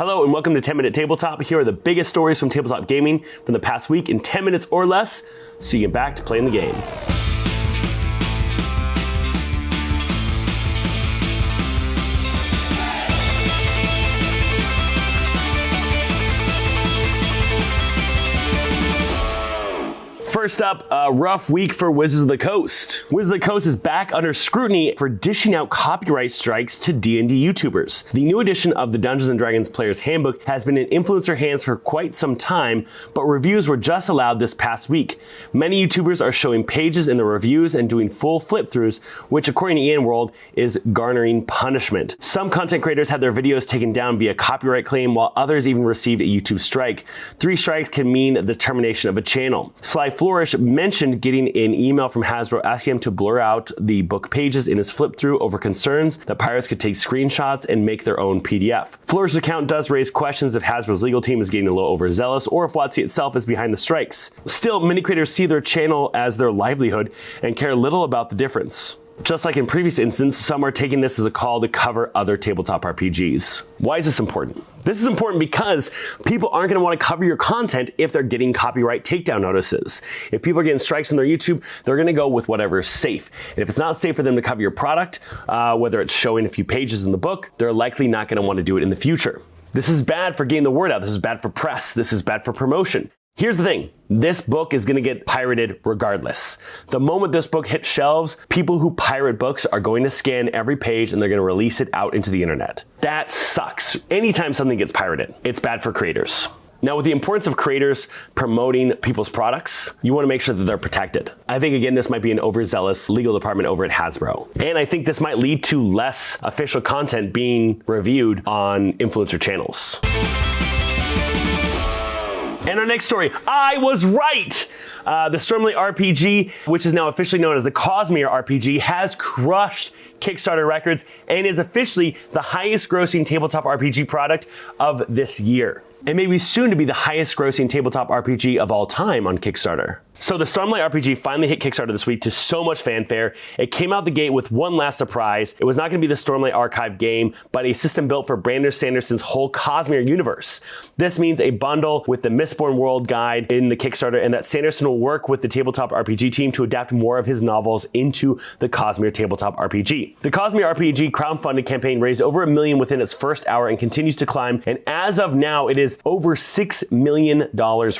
Hello and welcome to 10 Minute Tabletop. Here are the biggest stories from tabletop gaming from the past week in 10 minutes or less, so you get back to playing the game. First up, a rough week for Wizards of the Coast. Wizards of the Coast is back under scrutiny for dishing out copyright strikes to D&D YouTubers. The new edition of the Dungeons & Dragons Player's Handbook has been in influencer hands for quite some time, but reviews were just allowed this past week. Many YouTubers are showing pages in the reviews and doing full flip-throughs, which according to Ian World is garnering punishment. Some content creators had their videos taken down via copyright claim, while others even received a YouTube strike. 3 strikes can mean the termination of a channel. Sly Flourish mentioned getting an email from Hasbro asking him to blur out the book pages in his flip through over concerns that pirates could take screenshots and make their own PDF. Flourish's account does raise questions if Hasbro's legal team is getting a little overzealous or if WotC itself is behind the strikes. Still, many creators see their channel as their livelihood and care little about the difference. Just like in previous instances, some are taking this as a call to cover other tabletop RPGs. Why is this important? This is important because people aren't going to want to cover your content if they're getting copyright takedown notices. If people are getting strikes on their YouTube, they're going to go with whatever is safe. And if it's not safe for them to cover your product, whether it's showing a few pages in the book, they're likely not going to want to do it in the future. This is bad for getting the word out. This is bad for press. This is bad for promotion. Here's the thing, this book is going to get pirated regardless. The moment this book hits shelves, people who pirate books are going to scan every page and they're going to release it out into the internet. That sucks. Anytime something gets pirated, it's bad for creators. Now, with the importance of creators promoting people's products, you want to make sure that they're protected. I think, again, this might be an overzealous legal department over at Hasbro. And I think this might lead to less official content being reviewed on influencer channels. And our next story, I was right! The Stormlight RPG, which is now officially known as the Cosmere RPG, has crushed Kickstarter records and is officially the highest grossing tabletop RPG product of this year. And maybe soon to be the highest grossing tabletop RPG of all time on Kickstarter. So the Stormlight RPG finally hit Kickstarter this week to so much fanfare. It came out the gate with one last surprise. It was not going to be the Stormlight Archive game, but a system built for Brandon Sanderson's whole Cosmere universe. This means a bundle with the Mistborn World Guide in the Kickstarter, and that Sanderson will work with the Tabletop RPG team to adapt more of his novels into the Cosmere Tabletop RPG. The Cosmere RPG crowdfunded campaign raised over $1 million within its first hour and continues to climb, and as of now, it is over $6 million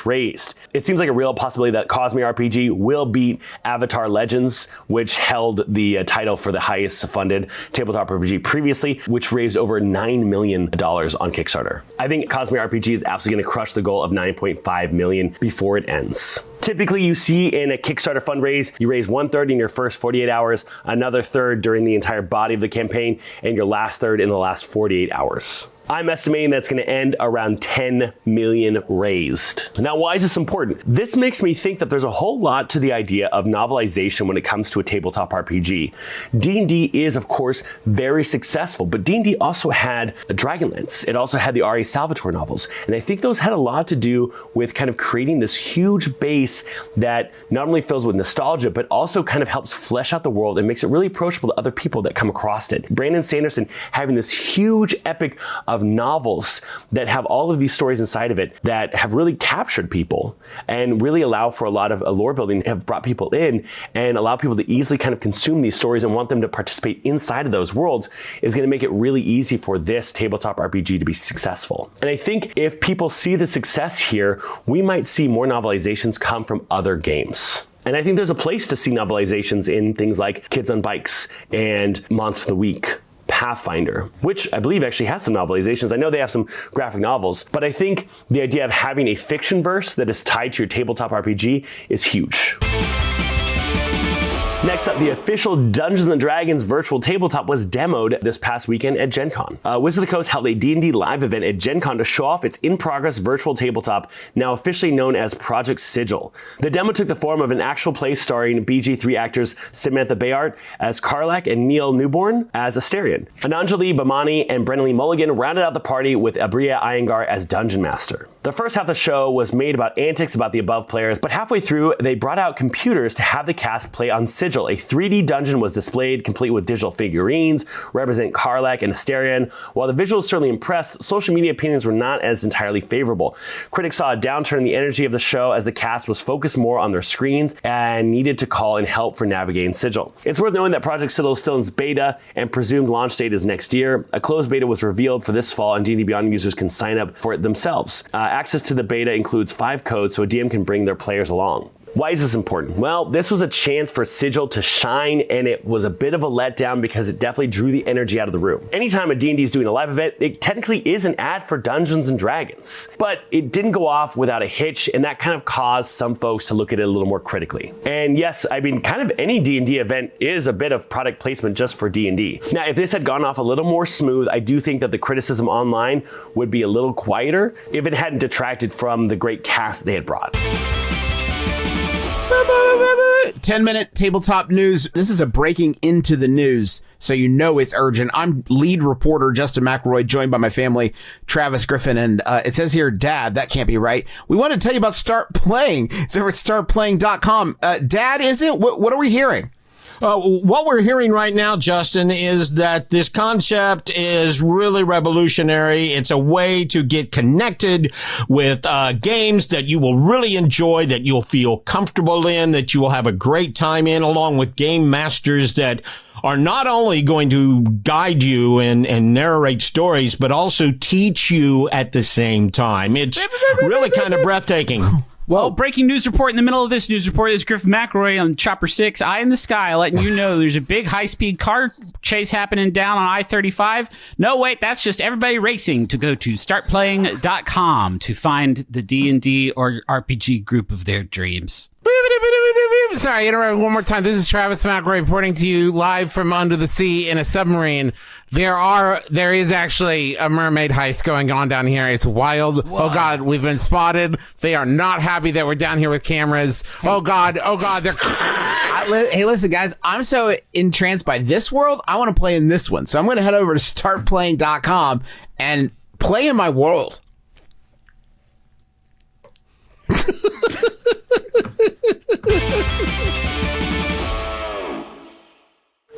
raised. It seems like a real possibility that Cosmere RPG will beat Avatar Legends, which held the title for the highest funded tabletop RPG previously, which raised over $9 million on Kickstarter. I think Cosmere RPG is absolutely going to crush the goal of $9.5 million before it ends. Typically, you see in a Kickstarter fundraise, you raise 1/3 in your first 48 hours, another third during the entire body of the campaign, and your last third in the last 48 hours. I'm estimating that's going to end around 10 million raised. Now, why is this important? This makes me think that there's a whole lot to the idea of novelization when it comes to a tabletop RPG. D&D is, of course, very successful, but D&D also had Dragonlance. It also had the R.A. Salvatore novels. And I think those had a lot to do with kind of creating this huge base that not only fills with nostalgia, but also kind of helps flesh out the world and makes it really approachable to other people that come across it. Brandon Sanderson having this huge epic of novels that have all of these stories inside of it that have really captured people and really allow for a lot of lore building, have brought people in and allow people to easily kind of consume these stories and want them to participate inside of those worlds is going to make it really easy for this tabletop RPG to be successful. And I think if people see the success here, we might see more novelizations come from other games. And I think there's a place to see novelizations in things like Kids on Bikes and Monster of the Week, Pathfinder, which I believe actually has some novelizations. I know they have some graphic novels, but I think the idea of having a fiction verse that is tied to your tabletop RPG is huge. Next up, the official Dungeons & Dragons virtual tabletop was demoed this past weekend at Gen Con. Wizards of the Coast held a D&D live event at Gen Con to show off its in-progress virtual tabletop, now officially known as Project Sigil. The demo took the form of an actual play starring BG3 actors Samantha Bayard as Karlak and Neil Newborn as Asterion. Ananjali Bhamani and Brennan Lee Mulligan rounded out the party with Abria Iyengar as Dungeon Master. The first half of the show was made about antics about the above players, but halfway through, they brought out computers to have the cast play on Sigil. A 3D dungeon was displayed, complete with digital figurines, represent Karlach and Asterion. While the visuals certainly impressed, social media opinions were not as entirely favorable. Critics saw a downturn in the energy of the show as the cast was focused more on their screens and needed to call in help for navigating Sigil. It's worth knowing that Project Sigil is still in its beta and presumed launch date is next year. A closed beta was revealed for this fall, and D&D Beyond users can sign up for it themselves. Access to the beta includes 5 codes, so a DM can bring their players along. Why is this important? Well, this was a chance for Sigil to shine, and it was a bit of a letdown because it definitely drew the energy out of the room. Anytime a D&D is doing a live event, it technically is an ad for Dungeons & Dragons. But it didn't go off without a hitch, and that kind of caused some folks to look at it a little more critically. And yes, I mean, kind of any D&D event is a bit of product placement just for D&D. Now, if this had gone off a little more smooth, I do think that the criticism online would be a little quieter if it hadn't detracted from the great cast they had brought. 10-minute tabletop news. This is a breaking into the news, so you know it's urgent. I'm lead reporter Justin McElroy, joined by my family, Travis Griffin, and it says here, Dad, that can't be right. We want to tell you about Start Playing. It's over at startplaying.com. Dad, is it? What are we hearing? What we're hearing right now, Justin, is that this concept is really revolutionary. It's a way to get connected with games that you will really enjoy, that you'll feel comfortable in, that you will have a great time in, along with game masters that are not only going to guide you and narrate stories, but also teach you at the same time. It's really kind of breathtaking. Well, breaking news report in the middle of this news report is Griffin McElroy on Chopper 6, Eye in the Sky, letting you know there's a big high-speed car chase happening down on I-35. No, wait, that's just everybody racing. To go to startplaying.com to find the D&D or RPG group of their dreams. Sorry, interrupt one more time. This is Travis McElroy reporting to you live from under the sea in a submarine. There is actually a mermaid heist going on down here. It's wild. Whoa. Oh God, we've been spotted. They are not happy that we're down here with cameras. Oh God, they're... Hey, listen, guys, I'm so entranced by this world, I want to play in this one. So I'm going to head over to startplaying.com and play in my world.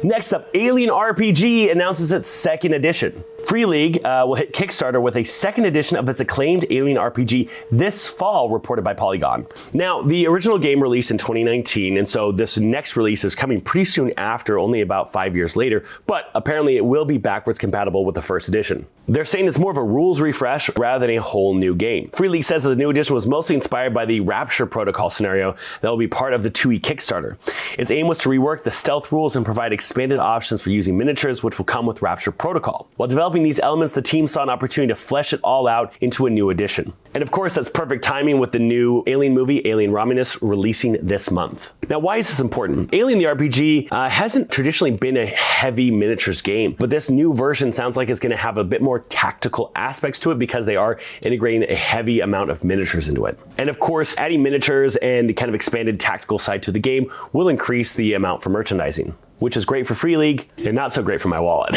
Next up, Alien RPG announces its second edition. Free League will hit Kickstarter with a second edition of its acclaimed Alien RPG this fall, reported by Polygon. Now, the original game released in 2019, and so this next release is coming pretty soon after, only about 5 years later, but apparently it will be backwards compatible with the first edition. They're saying it's more of a rules refresh rather than a whole new game. Free League says that the new edition was mostly inspired by the Rapture Protocol scenario that will be part of the 2E Kickstarter. Its aim was to rework the stealth rules and provide expanded options for using miniatures, which will come with Rapture Protocol. While developing these elements, the team saw an opportunity to flesh it all out into a new edition. And of course, that's perfect timing with the new Alien movie, Alien Romulus, releasing this month. Now, why is this important? Alien the RPG hasn't traditionally been a heavy miniatures game, but this new version sounds like it's going to have a bit more tactical aspects to it because they are integrating a heavy amount of miniatures into it. And of course, adding miniatures and the kind of expanded tactical side to the game will increase the amount for merchandising, which is great for Free League and not so great for my wallet.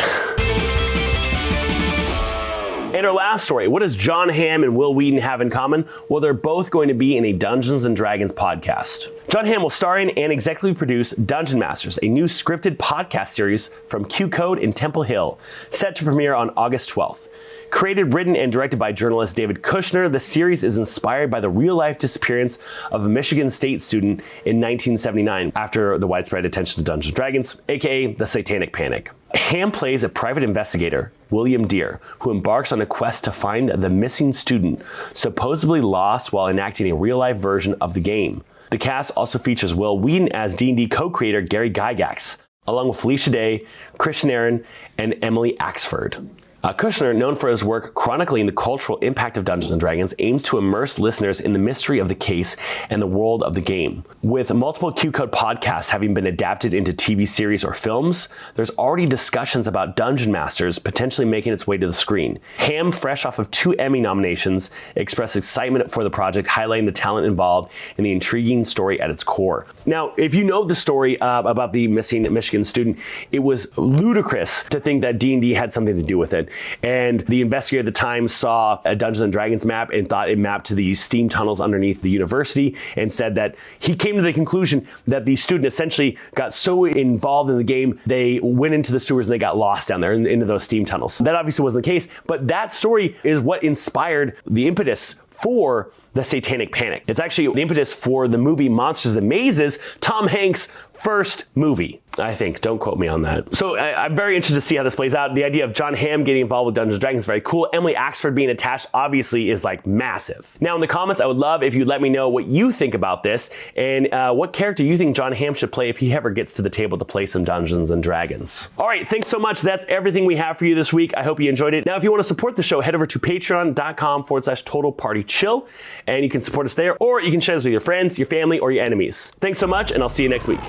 And our last story, what does Jon Hamm and Wil Wheaton have in common? Well, they're both going to be in a Dungeons & Dragons podcast. Jon Hamm will star in and executively produce Dungeon Masters, a new scripted podcast series from Q Code in Temple Hill, set to premiere on August 12th. Created, written, and directed by journalist David Kushner, the series is inspired by the real-life disappearance of a Michigan State student in 1979 after the widespread attention to Dungeons & Dragons, aka the Satanic Panic. Hamm plays a private investigator, William Deere, who embarks on a quest to find the missing student, supposedly lost while enacting a real-life version of the game. The cast also features Wil Wheaton as D&D co-creator Gary Gygax, along with Felicia Day, Christian Aaron, and Emily Axford. Kushner, known for his work chronicling the cultural impact of Dungeons & Dragons, aims to immerse listeners in the mystery of the case and the world of the game. With multiple Q-Code podcasts having been adapted into TV series or films, there's already discussions about Dungeon Masters potentially making its way to the screen. Hamm, fresh off of 2 Emmy nominations, expressed excitement for the project, highlighting the talent involved and the intriguing story at its core. Now, if you know the story about the missing Michigan student, it was ludicrous to think that D&D had something to do with it. And the investigator at the time saw a Dungeons and Dragons map and thought it mapped to the steam tunnels underneath the university, and said that he came to the conclusion that the student essentially got so involved in the game, they went into the sewers and they got lost down there into those steam tunnels. That obviously wasn't the case, but that story is what inspired the impetus for the Satanic Panic. It's actually the impetus for the movie Monsters and Mazes, Tom Hanks' first movie, I think. Don't quote me on that. So I'm very interested to see how this plays out. The idea of Jon Hamm getting involved with Dungeons & Dragons is very cool. Emily Axford being attached obviously is like massive. Now in the comments, I would love if you'd let me know what you think about this and what character you think Jon Hamm should play if he ever gets to the table to play some Dungeons & Dragons. All right, thanks so much. That's everything we have for you this week. I hope you enjoyed it. Now, if you want to support the show, head over to patreon.com/totalpartychill, and you can support us there, or you can share this with your friends, your family, or your enemies. Thanks so much, and I'll see you next week.